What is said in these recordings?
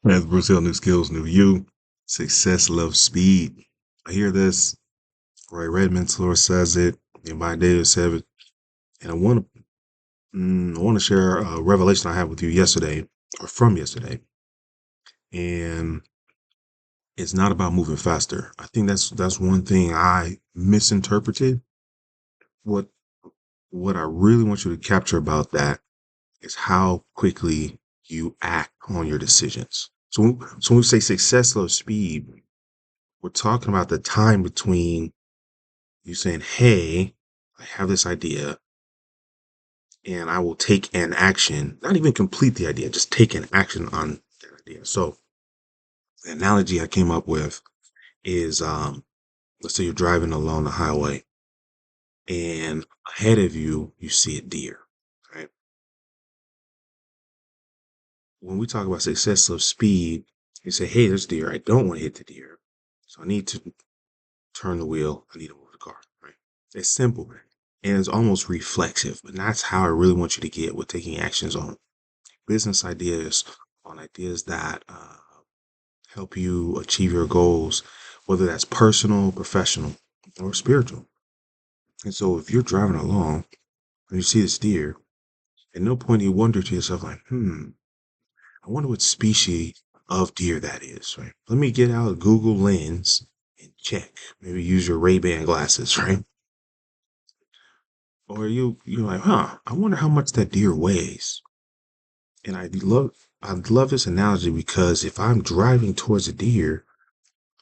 As Bruce Hill, new skills, new you. Success loves speed. I hear this. Roy Redmentor says it. And by David said it. And I want to share a revelation I had with you yesterday, or from yesterday. And it's not about moving faster. I think that's one thing I misinterpreted. What what I really want you to capture about that is how quickly you act on your decisions. So when we say success loves speed, we're talking about the time between you saying, hey, I have this idea and I will take an action, not even complete the idea, just take an action on that idea. So the analogy I came up with is let's say you're driving along the highway and ahead of you, you see a deer, right? When we talk about success of speed, you say, hey, there's a deer. I don't want to hit the deer. So I need to turn the wheel. I need to move the car, right? It's simple and it's almost reflexive, but that's how I really want you to get with taking actions on business ideas, on ideas that help you achieve your goals, whether that's personal, professional, or spiritual. And so if you're driving along and you see this deer, at no point do you wonder to yourself, like, I wonder what species of deer that is, right? Let me get out a Google Lens and check. Maybe use your Ray-Ban glasses, right? Or you're like, I wonder how much that deer weighs. And I love this analogy because if I'm driving towards a deer,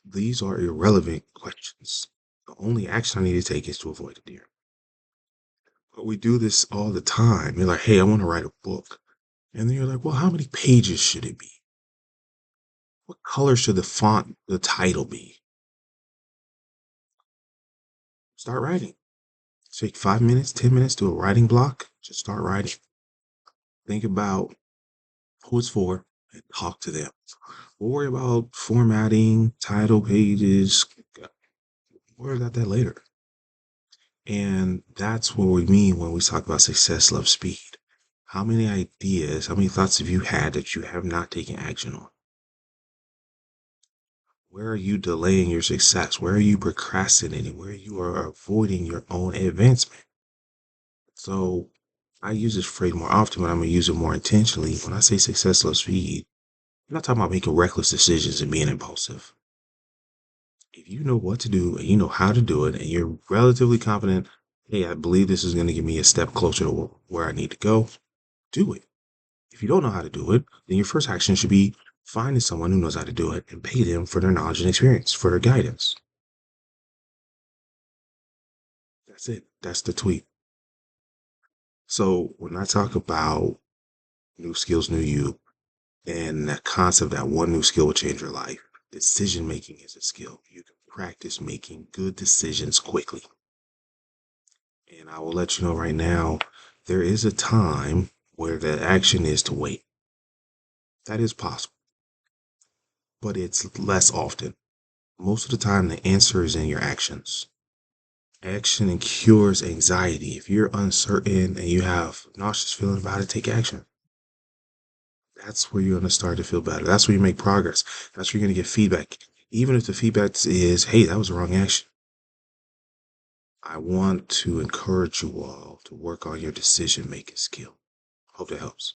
these are irrelevant questions. The only action I need to take is to avoid the deer. But we do this all the time. You're like, hey, I want to write a book. And then you're like, well, how many pages should it be? What color should the title be? Start writing. Take 5 minutes, 10 minutes, do a writing block. Just start writing. Think about who it's for and talk to them. We'll worry about formatting, title pages. Worry about that later. And that's what we mean when we talk about success loves speed. How many ideas, how many thoughts have you had that you have not taken action on? Where are you delaying your success? Where are you procrastinating? Where you are avoiding your own advancement? So I use this phrase more often, but I'm going to use it more intentionally. When I say success loves speed, I'm not talking about making reckless decisions and being impulsive. If you know what to do and you know how to do it and you're relatively confident, hey, I believe this is going to get me a step closer to where I need to go, do it. If you don't know how to do it, then your first action should be finding someone who knows how to do it and pay them for their knowledge and experience, for their guidance. That's it. That's the tweet. So when I talk about new skills, new you, and that concept that one new skill will change your life, decision making is a skill. You can practice making good decisions quickly. And I will let you know right now, there is a time where the action is to wait. That is possible, but it's less often. Most of the time, the answer is in your actions. Action cures anxiety. If you're uncertain and you have nauseous feeling about it, take action. That's where you're going to start to feel better. That's where you make progress. That's where you're going to get feedback. Even if the feedback is, hey, that was the wrong action. I want to encourage you all to work on your decision making skill. Hope that helps.